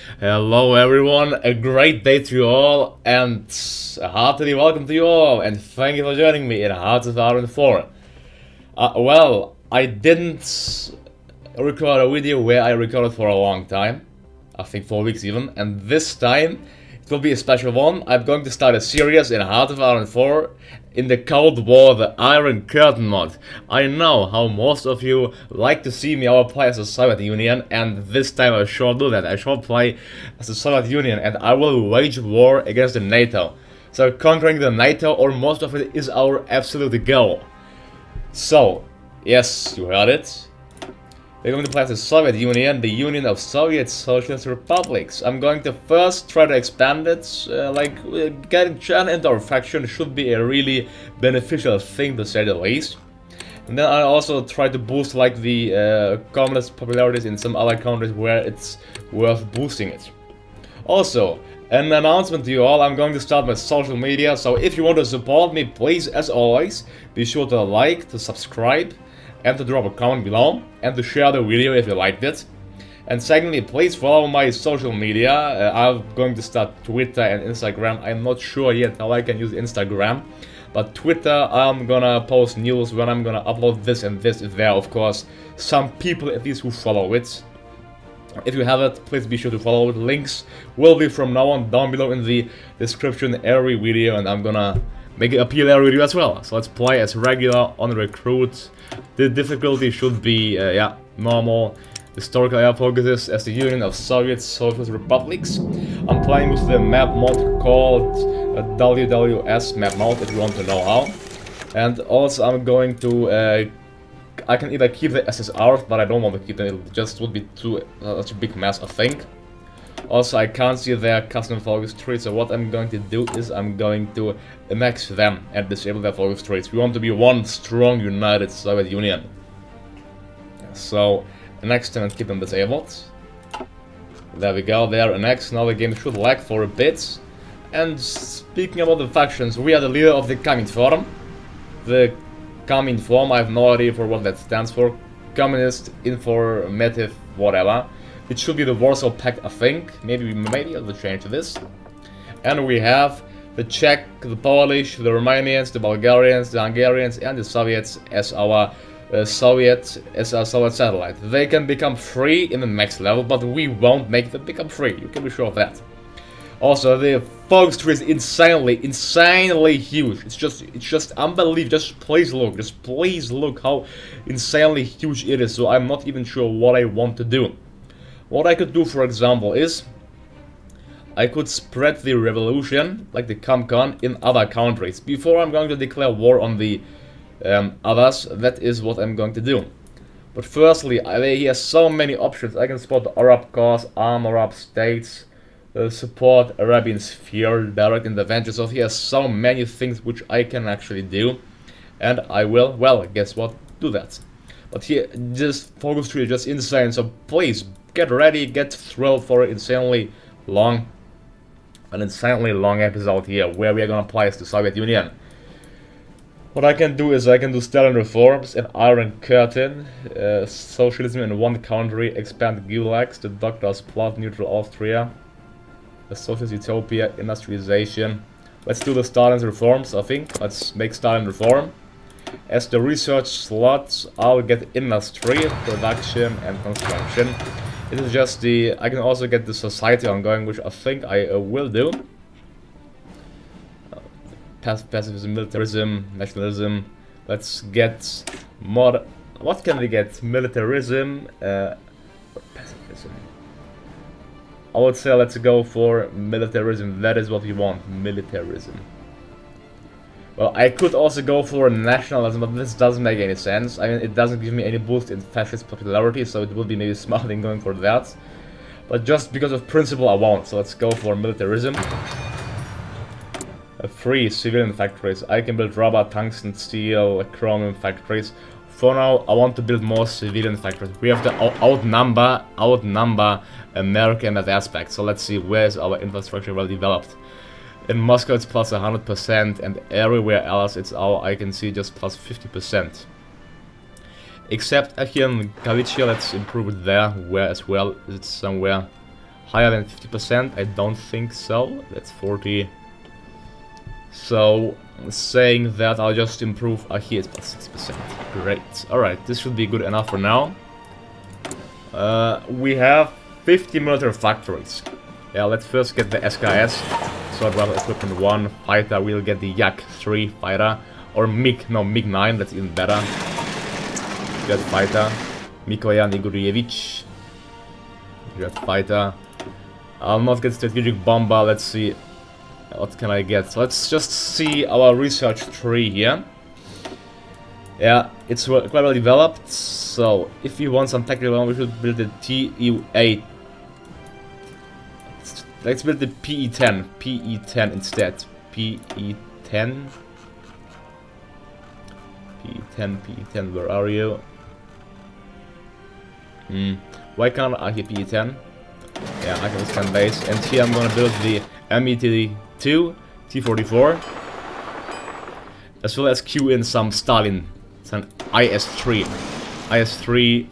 Hello everyone, a great day to you all, and a heartily welcome to you all, and thank you for joining me in Hearts of Iron 4. Well, I didn't record a video where I recorded for a long time, I think 4 weeks even, and this time it will be a special one. I'm going to start a series in Heart of Iron 4 in the Cold War, the Iron Curtain mod. I know how most of you like to see me play as the Soviet Union, and this time I shall do that. I shall play as the Soviet Union, and I will wage war against the NATO. So conquering the NATO, or most of it, is our absolute goal. So, yes, you heard it. We're going to play as the Soviet Union, the Union of Soviet Socialist Republics. I'm going to first try to expand it, getting China into our faction should be a really beneficial thing, to say the least. And then I also try to boost the communist popularities in some other countries where it's worth boosting it. Also, an announcement to you all, I'm going to start my social media, so if you want to support me, please, as always, be sure to like, to subscribe, and to drop a comment below, and to share the video if you liked it. And secondly, please follow my social media. I'm going to start Twitter and Instagram. I'm not sure yet how I can use Instagram, but Twitter, I'm gonna post news when I'm gonna upload this, and this is there, of course, some people at least who follow it. If you have it, please be sure to follow it. Links will be from now on down below in the description every video, and I'm gonna make it appear every video as well. So let's play as regular on recruit. The difficulty should be, normal. Historical air focuses as the Union of Soviet Socialist Republics. I'm playing with the map mod called WWS map mod, if you want to know how. And also I'm going to, I can either keep the SSRs, but I don't want to keep them, it just would be such a big mess, I think. Also, I can't see their custom focus trees, so what I'm going to do is I'm going to max them and disable their focus trees. We want to be one strong, united Soviet Union. So, next time and keep them disabled. There we go, they are annexed. Now the game should lag for a bit. And speaking about the factions, we are the leader of the Comintform. The Comintform, I have no idea for what that stands for. Communist, Informative, whatever. It should be the Warsaw Pact, I think. Maybe I'll change this. And we have the Czech, the Polish, the Romanians, the Bulgarians, the Hungarians, and the Soviets as our Soviet satellite. They can become free in the next level, but we won't make them become free. You can be sure of that. Also, the focus tree is insanely huge. It's just unbelievable. Just please look how insanely huge it is. So I'm not even sure what I want to do. What I could do, for example, is I could spread the revolution, like the Comcon, in other countries. Before I'm going to declare war on the others, that is what I'm going to do. But firstly, he has so many options. I can support the Arab cause, arm Arab states, support Arabian sphere, direct intervention. So he has so many things which I can actually do. And I will, well, guess what, do that. But here, this focus tree is just insane, so please, get ready, get thrilled for an insanely long episode here, where we are gonna play as the Soviet Union. What I can do is I can do Stalin reforms, an Iron Curtain, socialism in one country, expand gulags, the doctors plot, neutral Austria, a socialist utopia, industrialization. Let's do the Stalin's reforms, I think. Let's make Stalin reform. As the research slots, I'll get industry, production, and construction. It is just I can also get the society ongoing, which I think I will do. Pacifism, militarism, nationalism. Let's get more. What can we get? Militarism, pacifism. I would say let's go for militarism. That is what we want, militarism. Well, I could also go for nationalism, but this doesn't make any sense. I mean, it doesn't give me any boost in fascist popularity, so it would be maybe smart in going for that. But just because of principle, I won't. So let's go for militarism. Free civilian factories. I can build rubber, tungsten, steel, chromium factories. For now, I want to build more civilian factories. We have to outnumber America in that aspect. So let's see, where is our infrastructure well developed. In Moscow it's plus 100%, and everywhere else it's I can see just plus 50%. Except here in Galicia, let's improve it there. Where as well? Is it somewhere? higher than 50%? I don't think so. That's 40. So, saying that, I'll just improve. Here it's plus 6%. Great. Alright, this should be good enough for now. We have 50 military factories. Yeah, let's first get the SKS. So I'd rather equip in 1 fighter. We'll get the Yak 3 fighter. Or MiG 9, that's even better. Jet fighter. Mikoyan Igorevich. Jet fighter. I'll not get strategic bomber. Let's see. What can I get? So let's just see our research tree here. Yeah, it's quite well developed. So if we want some tactical one, we should build the TE8. Let's build the PE10. PE10 instead. PE10. PE10, where are you? Why can't I hit PE10? Yeah, I can scan base. And here I'm gonna build the MET2, T44. As well as queue in some Stalin. It's an IS-3. IS-3.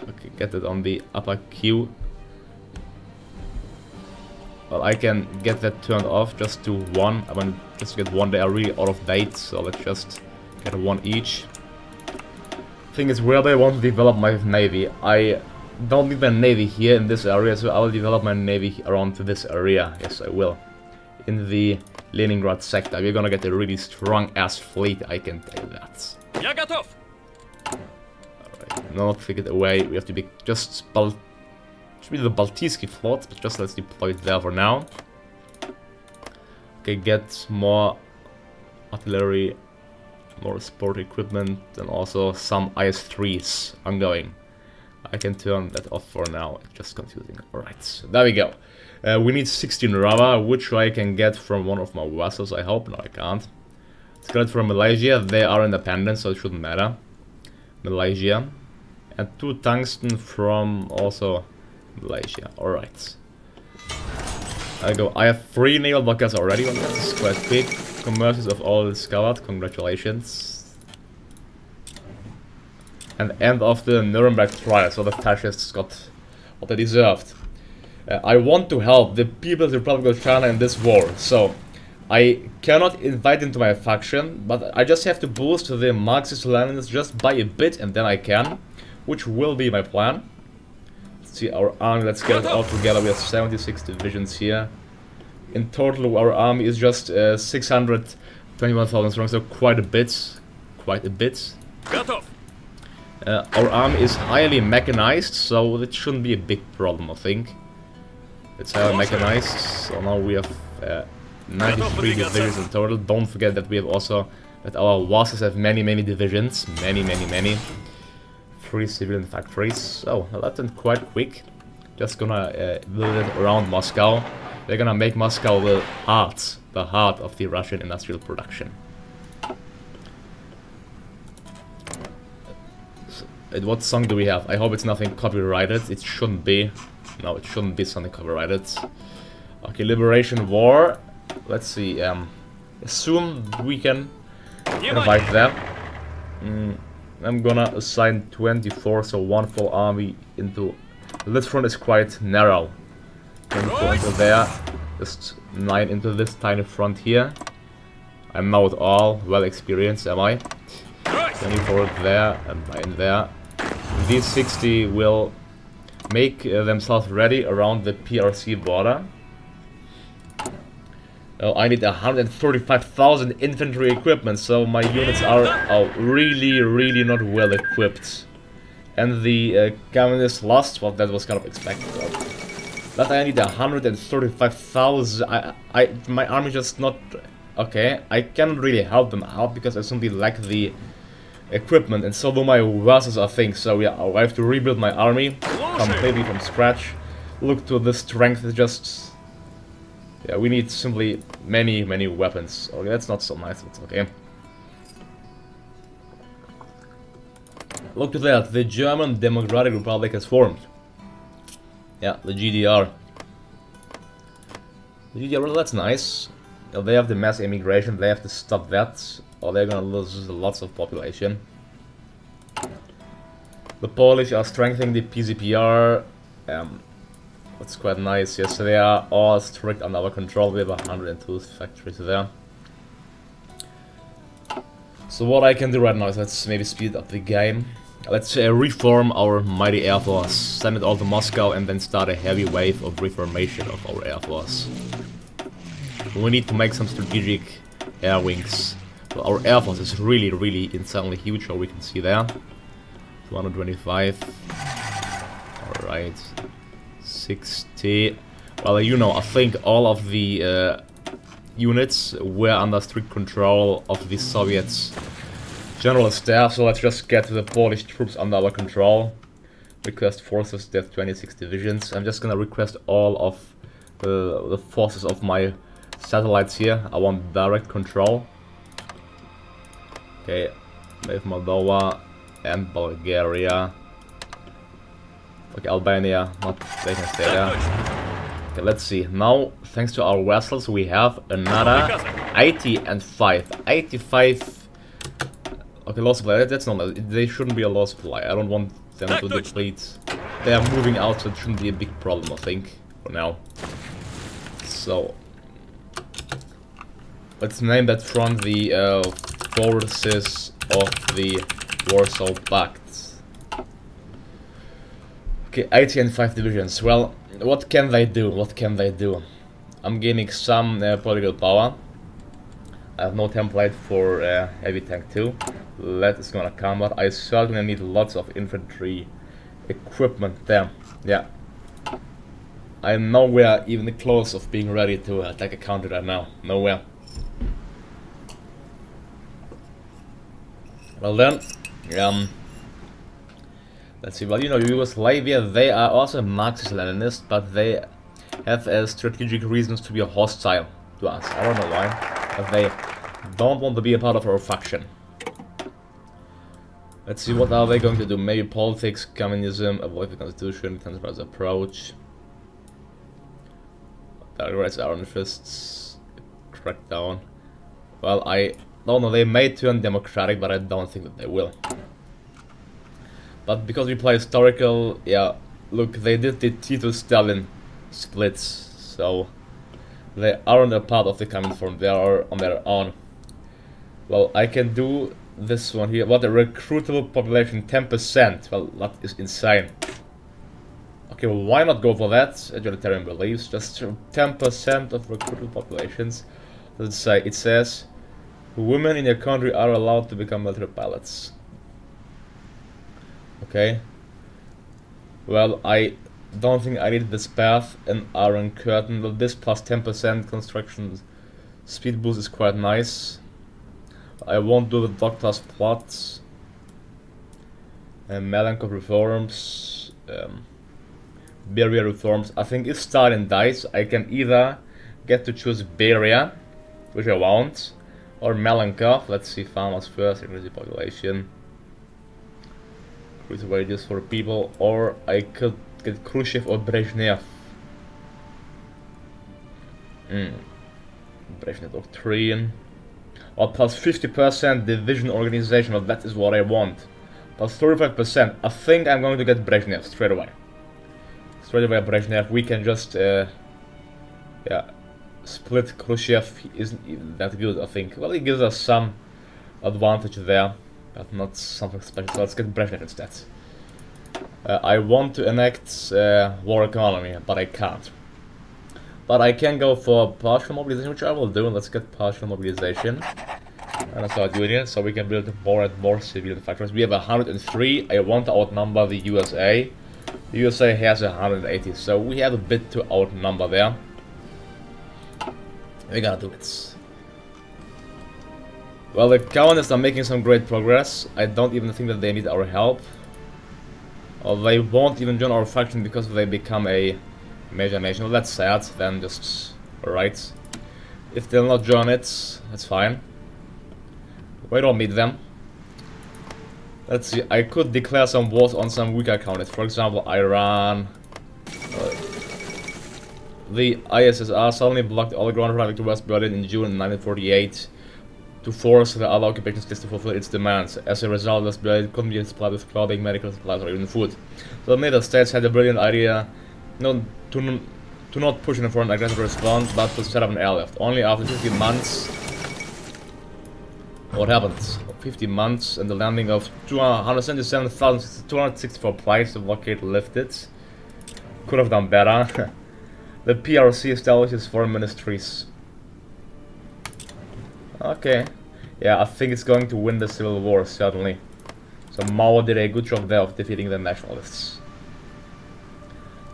Okay, get it on the upper queue. Well, I can get that turned off, just do 1. I want just to get 1, they are really out of date, so let's just get 1 each. Thing is, where do I want to develop my navy? I don't need my navy here in this area, so I will develop my navy around this area. Yes, I will. In the Leningrad sector, we're gonna get a really strong-ass fleet, I can tell you that. Alright, not figured away, we have to be just should be the Baltisky fleet, but just let's deploy it there for now. Okay, get more artillery, more sport equipment, and also some IS-3s ongoing. I can turn that off for now, it's just confusing. Alright, so there we go. We need 16 rubber, which I can get from one of my vessels, I hope. No, I can't. Let's get it from Malaysia, they are independent, so it shouldn't matter. Malaysia. And 2 tungsten from also Malaysia. Alright. I have 3 naval blockades already on that. This is quite quick. Commercials of all discovered. Congratulations. And end of the Nuremberg trial. So the fascists got what they deserved. I want to help the People's Republic of China in this war. So I cannot invite them to my faction, but I just have to boost the Marxist-Leninists just by a bit, and then I can, which will be my plan. See our army, let's get it all together. We have 76 divisions here. In total, our army is just 621,000 strong, so quite a bit. Quite a bit. Our army is highly mechanized, so it shouldn't be a big problem, I think. It's highly mechanized, so now we have 93 divisions in total. Don't forget that we have also, that our Wasses have many divisions. Many. 3 civilian factories, so that went quite quick. Just gonna build it around Moscow. They're gonna make Moscow the heart of the Russian industrial production. So, what song do we have? I hope it's nothing copyrighted. It shouldn't be. No, it shouldn't be something copyrighted. Okay, Liberation War. Let's see. Assume we can invite them. I'm gonna assign 24, so 1 full army into... This front is quite narrow. 24 into there, just 9 into this tiny front here. I'm now with all well experienced, am I? 24 there and 9 there. These 60 will make themselves ready around the PRC border. I need 135,000 infantry equipment, so my units are really not well equipped. And the communists lost, well, that was kind of expected. That I need 135,000. My army just not okay. I can't really help them out because I simply lack the equipment, and so do my vessels, I think. So yeah, I have to rebuild my army completely from scratch. Look to the strength, just. Yeah, we need simply many weapons. Okay, that's not so nice, it's okay. Look to that, the German Democratic Republic has formed. Yeah, the GDR. The GDR, well, that's nice. They have the mass immigration, they have to stop that, or they're gonna lose lots of population. The Polish are strengthening the PZPR. That's quite nice. Yes, they are all strict under our control. We have 102 factories there. So what I can do right now is let's maybe speed up the game. Let's reform our mighty air force, send it all to Moscow, and then start a heavy wave of reformation of our air force. We need to make some strategic air wings. So our air force is really insanely huge, how we can see there. 225. Alright. 60. Well, you know, I think all of the units were under strict control of the Soviets general staff, so let's just get the Polish troops under our control. Request forces, they have 26 divisions. I'm just gonna request all of the forces of my satellites here. I want direct control. Okay, with Moldova and Bulgaria. Okay, Albania, not they can stay there. Okay, let's see. Now, thanks to our vessels, we have another 85. 85. Okay, low supply. That's not. They shouldn't be a low supply. I don't want them to deplete. They are moving out, so it shouldn't be a big problem, I think, for now. So, let's name that front the forces of the Warsaw Pact. Okay, 80 and 5 divisions. Well, what can they do? What can they do? I'm gaining some political power. I have no template for heavy tank 2. That is gonna come, but I certainly need lots of infantry equipment there. Yeah. I'm nowhere even close of being ready to attack a country right now. Nowhere. Well then, let's see. Well, you know, Yugoslavia, they are also Marxist-Leninist, but they have strategic reasons to be hostile to us. I don't know why, but they don't want to be a part of our faction. Let's see, what are they going to do? Maybe politics, communism, avoid the constitution, enterprise approach. Terrorize our interests, crackdown. Well, I don't know, they may turn democratic, but I don't think that they will. But because we play historical, yeah, look, they did the Tito-Stalin splits, so they aren't a part of the Comintern, they are on their own. Well, I can do this one here. What a recruitable population, 10%. Well, that is insane. Okay, well, why not go for that? Egalitarian beliefs, just 10% of recruitable populations. Let's say, it says, women in your country are allowed to become military pilots. Okay. Well, I don't think I need this path, an Iron Curtain. Well, this plus 10% construction speed boost is quite nice. I won't do the Doctor's plots. And Malenkov reforms. Beria reforms. I think if Stalin dies, I can either get to choose Beria, which I won't, or Malenkov. Let's see, farmers first, increase the population. Increase wages for people, or I could get Khrushchev or Brezhnev. Brezhnev doctrine. Or plus 50% division organization, well, that is what I want. Plus 35%. I think I'm going to get Brezhnev straight away. Straight away Brezhnev. We can just yeah, split Khrushchev. Isn't even that good, I think. Well, it gives us some advantage there, but not something special. So let's get Brezhnev instead. I want to enact war economy, but I can't. But I can go for partial mobilization, which I will do. Let's get partial mobilization. And that's what I do here, so we can build more and more civilian factories. We have 103. I want to outnumber the USA. The USA has 180, so we have a bit to outnumber there. We gotta do it. Well, the colonists are making some great progress. I don't even think that they need our help. Or they won't even join our faction because they become a major nation. Well, that's sad, then just alright. If they'll not join it, that's fine. We don't meet them. Let's see, I could declare some wars on some weaker countries. For example, Iran. The ISSR suddenly blocked all ground traffic to West Berlin in June 1948 to force the other occupation states to fulfill its demands. As a result, West Berlin couldn't be supplied with clothing, medical supplies, or even food. So the NATO states had a brilliant idea No, to not push in for an aggressive response, but to set up an airlift. Only after 15 months. What happens? 50 months and the landing of 177,264 planes to blockade lifted. Could have done better. The PRC establishes foreign ministries. Okay. Yeah, I think it's going to win the civil war, certainly. So Mao did a good job there of defeating the nationalists.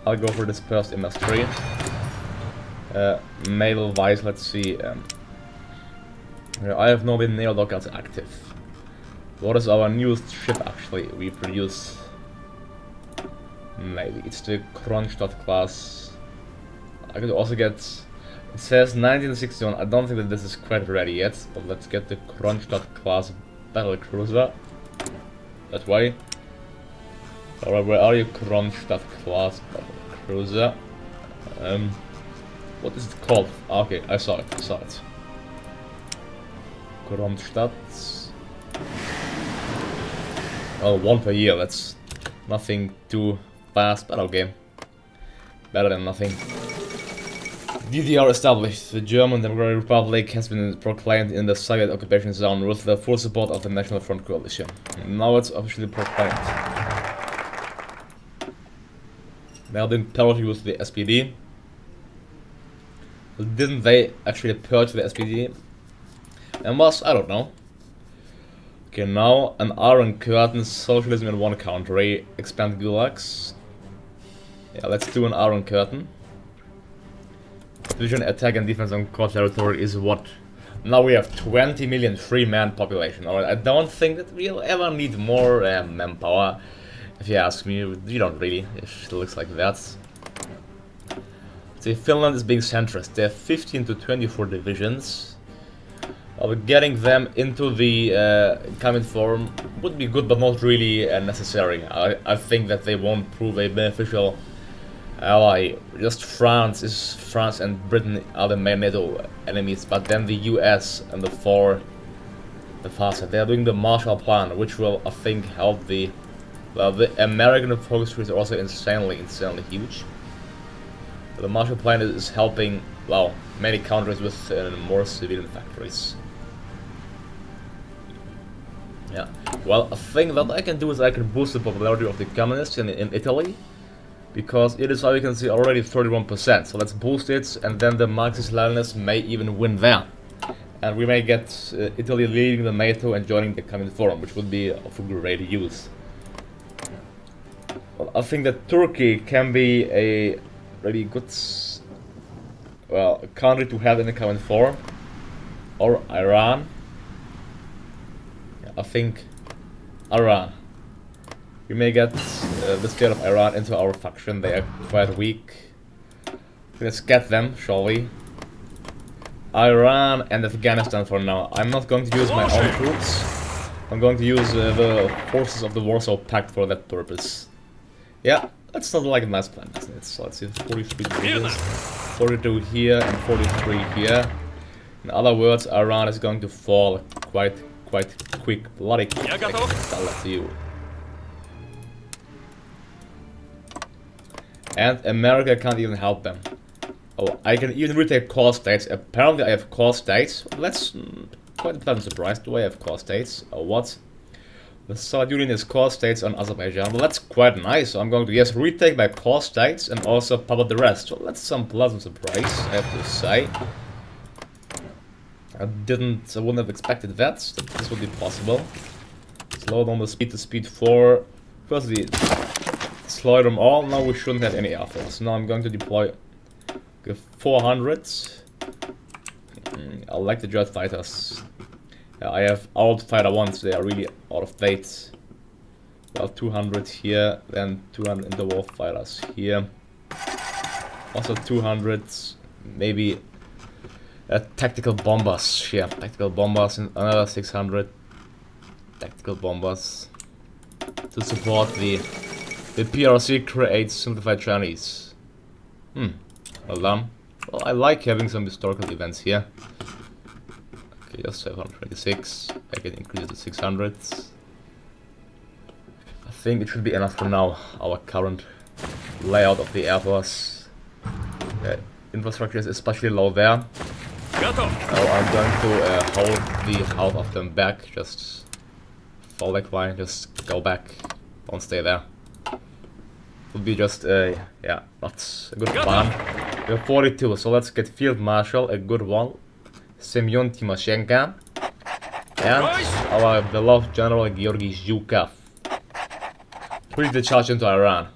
I'll go for dispersed industry. Naval wise, let's see. I have no naval dockyards active. What is our newest ship actually we produce? Maybe it's the Kronstadt class. I could also get. It says 1961. I don't think that this is quite ready yet, but let's get the Kronstadt class battle cruiser. That way. Alright, where are you, Kronstadt class battle cruiser? What is it called? Okay, I saw it. Kronstadt. Oh, one per year. That's nothing too fast, but okay. Better than nothing. DDR established. The German Democratic Republic has been proclaimed in the Soviet occupation zone with the full support of the National Front Coalition. Now it's officially proclaimed. They are doing parity with the SPD. Didn't they actually purge the SPD? And was, I don't know. Okay, now an Iron Curtain, socialism in one country, expand gulags. Yeah, let's do an Iron Curtain. Division attack and defense on core territory is what? Now we have 20 million free man population. Alright, I don't think that we'll ever need more manpower. If you ask me, you don't really, if it looks like that. See, Finland is being centrist. They have 15 to 24 divisions. Getting them into the common form would be good, but not really necessary. I think that they won't prove a beneficial ally. Just France and Britain are the main NATO enemies, but then the US and the far side. They are doing the Marshall Plan, which will, I think, help the American focus trees are also insanely huge. The Marshall Plan is helping, well, many countries with more civilian factories. Yeah, well, a thing that I can do is I can boost the popularity of the communists in Italy, because it is, how you can see, already 31%. So let's boost it, and then the Marxist-Leninists may even win there. And we may get Italy leaving the NATO and joining the Common Forum, which would be of great use. Well, I think that Turkey can be a really good, well, a country to have in the Common Forum, or Iran. I think Iran. We may get the state of Iran into our faction. They are quite weak. Let's get them, shall we? Iran and Afghanistan for now. I'm not going to use my own troops. I'm going to use the forces of the Warsaw Pact for that purpose. Yeah, that's not like a nice plan, isn't it? So let's see, 43 divisions, 42 here and 43 here. In other words, Iran is going to fall quite quick. Bloody quick. I'll let you. And America can't even help them. Oh, I can even retake core states. Apparently I have core states. That's quite a pleasant surprise. Do I have core states? Or what? The Soviet Union is core states on Azerbaijan. Well, that's quite nice. So I'm going to, yes, retake my core states and also pop up the rest. So that's some pleasant surprise, I have to say. I wouldn't have expected that this would be possible. Slow down the speed to speed 4. Firstly, slow them all. Now we shouldn't have any air force. Now I'm going to deploy 400. I like the jet fighters. Yeah, I have old fighter ones. They are really out of date. Well, 200 here, then 200 interwar fighters here. Also 200, maybe. Tactical bombers, yeah, tactical bombers and another 600 tactical bombers to support the PRC creates simplified Chinese. Well done. Well, I like having some historical events here. Okay, just 726. I can increase it to 600. I think it should be enough for now, our current layout of the Air Force. Infrastructure is especially low there. So I'm going to hold the half of them back. Just fall back line, just go back, don't stay there. Would be just yeah, not a good plan. We have 42, so let's get Field Marshal, a good one, Semyon Timoshenko, and our beloved General Georgy Zhukov. Ready to charge into Iran.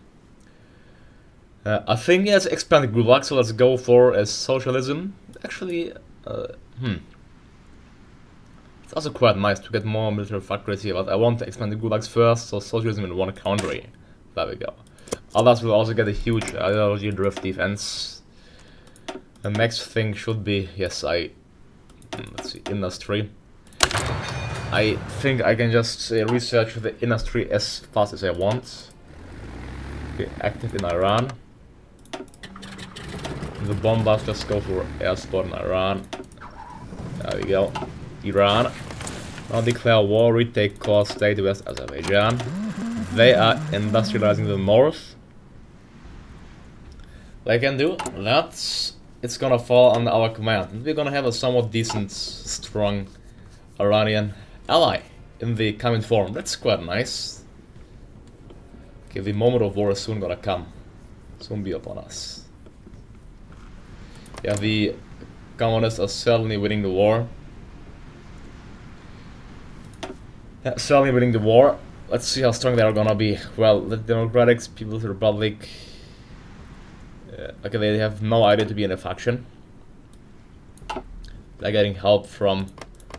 I think he has expanded Gulag, so let's go for socialism. Actually, it's also quite nice to get more military factories here, but I want to expand the Gulags first, so socialism in one country. There we go. Others will also get a huge ideology drift defense. The next thing should be, yes, let's see, industry. I think I can just research the industry as fast as I want. Be active in Iran. The bombers just go for air support in Iran. There we go. Iran. Now declare war, retake core state West Azerbaijan. They are industrializing the north. They can do that. It's gonna fall under our command. We're gonna have a somewhat decent, strong Iranian ally in the coming form. That's quite nice. Okay, the moment of war is soon gonna come. Soon be upon us. Yeah, the communists are certainly winning the war. Yeah, certainly winning the war. Let's see how strong they are gonna be. Well, the Democratic People's Republic. Okay, they have no idea to be in a faction. They're getting help from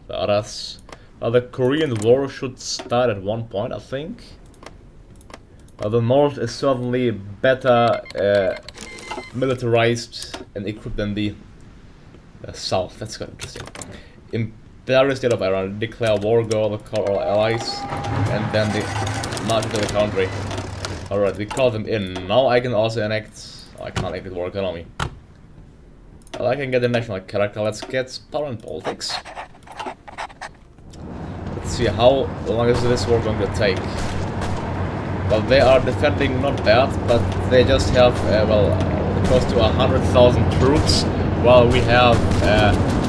the others. The Korean War should start at one point, I think. The North is certainly better militarized and equipped than the South. That's quite interesting. Imperial State of Iran declare war, go call all allies, and then they march into the country. Alright, we call them in. Now I can also enact. I can't enact war economy. Well, I can get the national character. Let's get power and politics. Let's see how long is this war going to take. Well, they are defending not bad, but they just have well close to 100,000 troops, while we have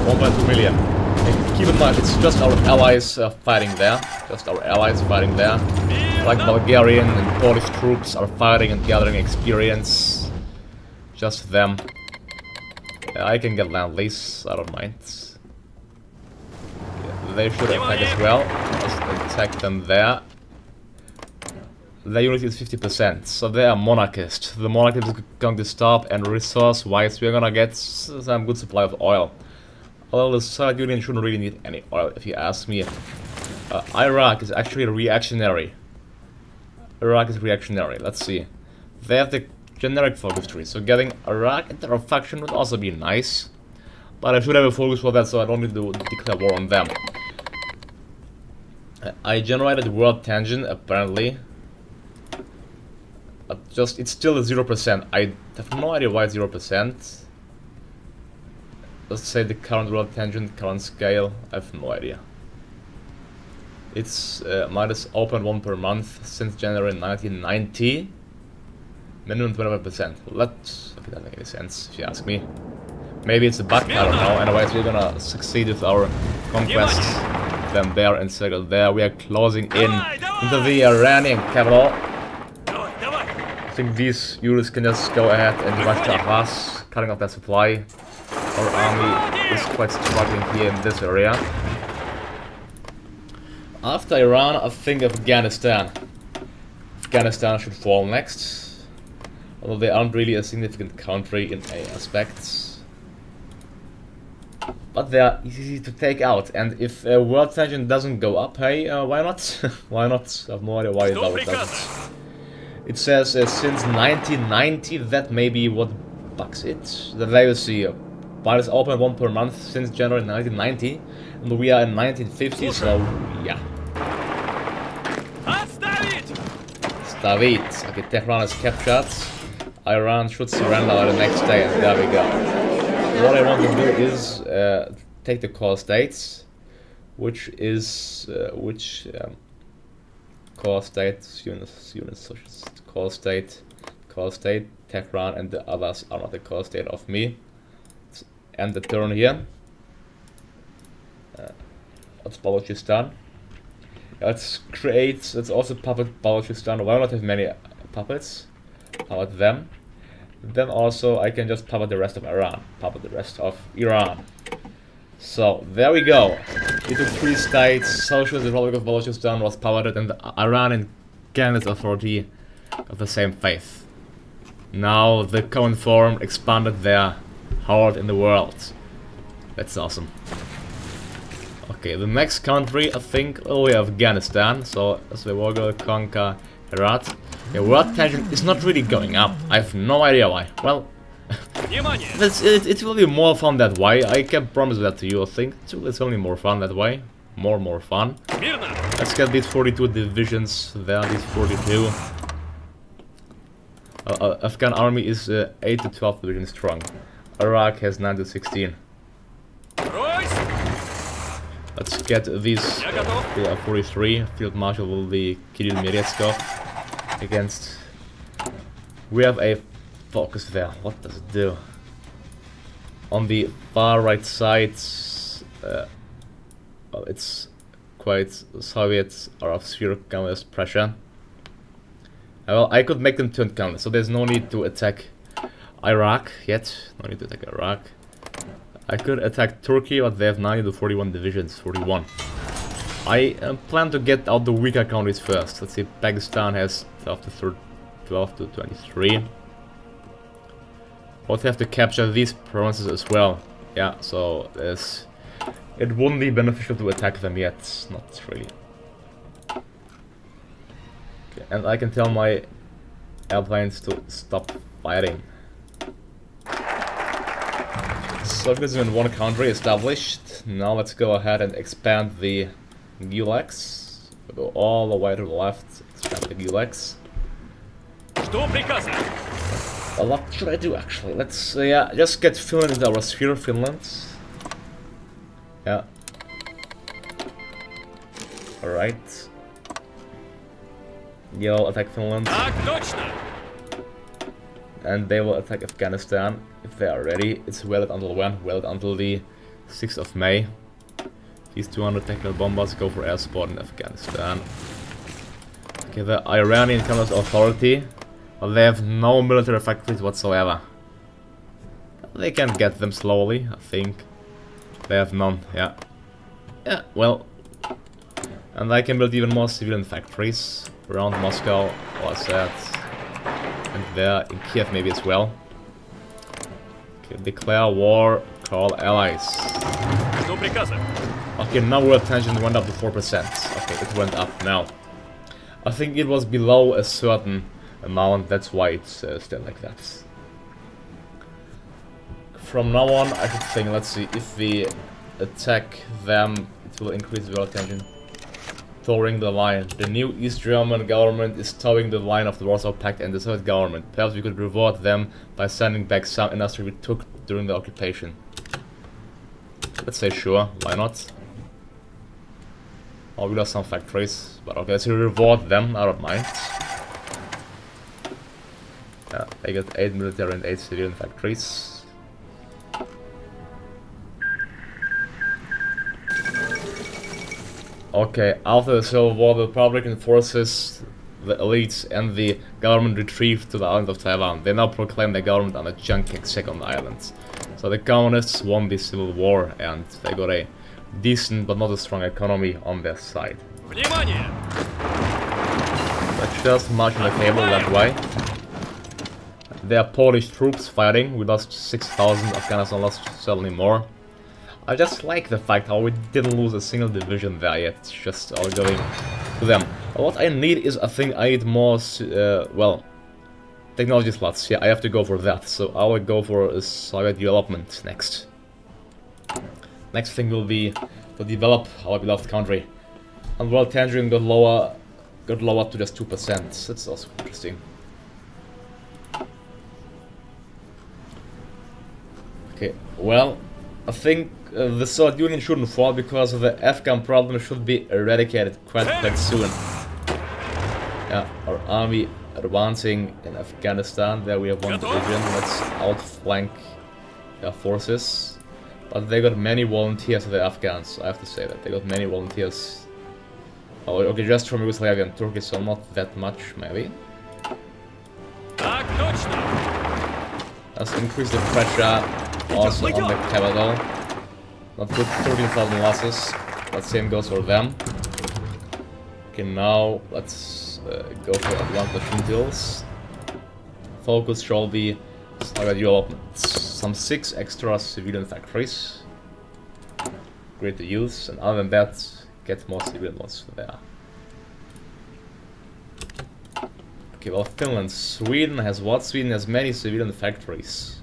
1.2 million. And keep in mind, it's just our allies fighting there. Just our allies fighting there. Like Bulgarian and Polish troops are fighting and gathering experience. Just them. I can get land lease, I don't mind. Yeah, they should attack as well. Just attack them there. Their unity is 50%, so they are monarchist. The monarchy is going to stop, and resource-wise, we're gonna get some good supply of oil. Although the Soviet Union shouldn't really need any oil, if you ask me. Iraq is actually reactionary. Iraq is reactionary, let's see. They have the generic focus tree, so getting Iraq into our faction would also be nice. But I should have a focus for that, so I don't need to declare war on them. I generated world tangent, apparently. It's still 0%. I have no idea why it's 0%. Let's say the current world tangent, current scale, I have no idea. It's minus 0.1 per month since January 1990. Minimum 25%. Okay, that doesn't make any sense if you ask me. Maybe it's a bug, I don't know. Anyways, we're gonna succeed with our conquests. Them there and circle there. We are closing in into the Iranian capital. I think these units can just go ahead and march to Ahvaz, cutting off their supply. Our army is quite struggling here in this area. After Iran, I think Afghanistan. Afghanistan should fall next. Although they aren't really a significant country in any aspects. But they are easy to take out, and if world tension doesn't go up, hey, why not? Why not? I have no idea why it doesn't. It says since 1990, that may be what bugs it. The value see minus 0.1 per month since January 1990, and we are in 1950, so yeah. Stavit. Okay, Tehran is captured. Iran should surrender the next day, and there we go. What I want to do is take the core states, which is core state units core state core state. Tehran and the others are not the core state of me. Let's end the turn here. Let's Balochistan. Let's also puppet Balochistan. Why not have many puppets? Puppet them. Then also I can just puppet the rest of Iran. Puppet the rest of Iran. So there we go. We took 3 states. Socialist Republic of Balochistan was puppeted, and the Iranian Ghanese Authority of the same faith. Now the common forum expanded their hold in the world. That's awesome. Okay, the next country I think will be Afghanistan. So as we will go conquer Herat. The world tension is not really going up. I have no idea why. Well, it will be more fun that way. I can promise that to you. I think it's only more fun that way. More fun. Let's get these 42 divisions there. These 42. Afghan army is 8 to 12 divisions strong. Iraq has 9 to 16. Let's get these 43. Field Marshal will be Kirill Meretskov against. We have a focus there. What does it do? On the far right side, well, it's quite Soviets are of zero communist pressure. Well, I could make them turn communist, so there's no need to attack Iraq yet. No need to attack Iraq. I could attack Turkey, but they have 90 to 41 divisions. 41. I plan to get out the weaker countries first. Let's see, Pakistan has 12 to 23. We'll have to capture these provinces as well. Yeah, so it wouldn't be beneficial to attack them yet. Not really. Okay, and I can tell my airplanes to stop fighting. Soviets in one country established. Now let's go ahead and expand the gulags. We'll go all the way to the left. Expand the gulags. What should I do actually? Let's yeah, just get Finland into our sphere. Finland. Yeah. All right. You'll attack Finland. And they will attack Afghanistan if they are ready. It's valid until when? Valid until the 6th of May. These 200 technical bombers go for air support in Afghanistan. Okay, the Iranian Communist Authority. Well, they have no military factories whatsoever. They can get them slowly, I think. They have none, yeah. Yeah, well. And I can build even more civilian factories around Moscow, what's that? And there, in Kiev maybe as well. Okay, declare war, call allies. Okay, now world tension went up to 4%. Okay, it went up now. I think it was below a certain amount, that's why it's still like that. From now on, I should think, let's see, if we attack them, it will increase world tension. Towing the line. The new East German government is towing the line of the Warsaw Pact and the Soviet government. Perhaps we could reward them by sending back some industry we took during the occupation. Let's say sure, why not? Oh, we lost some factories, but okay, let's reward them, I don't mind. Yeah, they got 8 military and 8 civilian factories. Okay, after the Civil War, the Republican forces, the elites, and the government retrieved to the island of Taiwan. They now proclaim their government on a Chiang Kai-shek on the island. So the communists won the Civil War, and they got a decent but not a strong economy on their side. Let's just march on the cable that way. There are Polish troops fighting. We lost 6,000, Afghanistan lost certainly more. I just like the fact how we didn't lose a single division there yet. It's just all going to them. What I need is, I think I need more, well, technology slots. Yeah, I have to go for that. So I will go for a Soviet development next. Next thing will be to develop our beloved country. And world tension got lower to just 2%. That's also interesting. Okay, well, I think the Soviet Union shouldn't fall because the Afghan problem should be eradicated quite soon. Yeah, our army advancing in Afghanistan. There we have one division. Let's outflank their forces. But they got many volunteers, the Afghans. I have to say that they got many volunteers. Oh, okay, just from Yugoslavia and Turkey, so not that much, maybe. Let's increase the pressure also on the capital. Not good, 13,000 losses. But same goes for them. Okay, now let's go for advanced machine tools. Focus shall be target development. Some 6 extra civilian factories. Great to use, and other than that, get more civilian ones there. Okay, well, Finland. Sweden has what? Sweden has many civilian factories.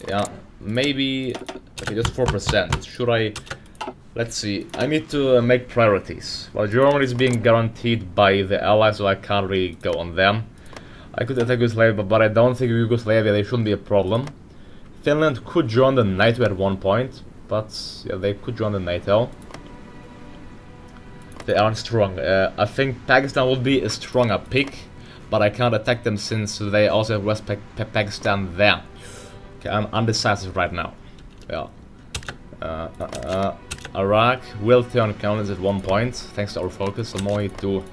Yeah, maybe. Okay, just 4%. Should I? Let's see. I need to make priorities. Well, Germany is being guaranteed by the Allies, so I can't really go on them. I could attack Yugoslavia, but I don't think Yugoslavia, they shouldn't be a problem. Finland could join the NATO at one point, but yeah, they could join the NATO. They aren't strong. I think Pakistan would be a stronger pick, but I can't attack them since they also have West Pakistan there. Okay, I'm undecisive right now. Yeah. Iraq will turn colonies at one point, thanks to our focus, so no need to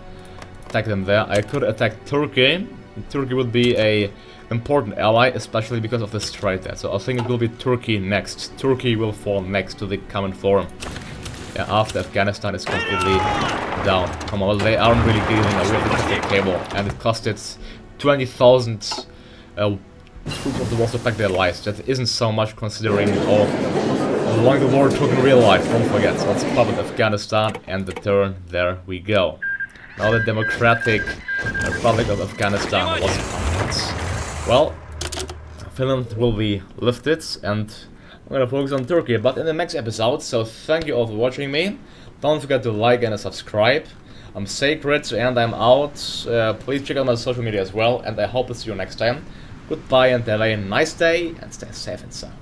attack them there. I could attack Turkey. Turkey would be a important ally, especially because of the strait there. So I think it will be Turkey next. Turkey will fall next to the common forum. Yeah, after Afghanistan is completely down. Come on, they aren't really dealing with the cable, and it costed 20,000 troops of the war to pack their lives. That isn't so much considering how long the war took in real life. Don't forget. So let's pop at Afghanistan and the turn. There we go. Now the Democratic Republic of Afghanistan was pumped. Well, Finland will be lifted, and I'm gonna focus on Turkey, but in the next episode. So thank you all for watching me. Don't forget to like and subscribe. I'm Sacred and I'm out. Please check out my social media as well, and I hope to see you next time. Goodbye and have a nice day, and stay safe and sound.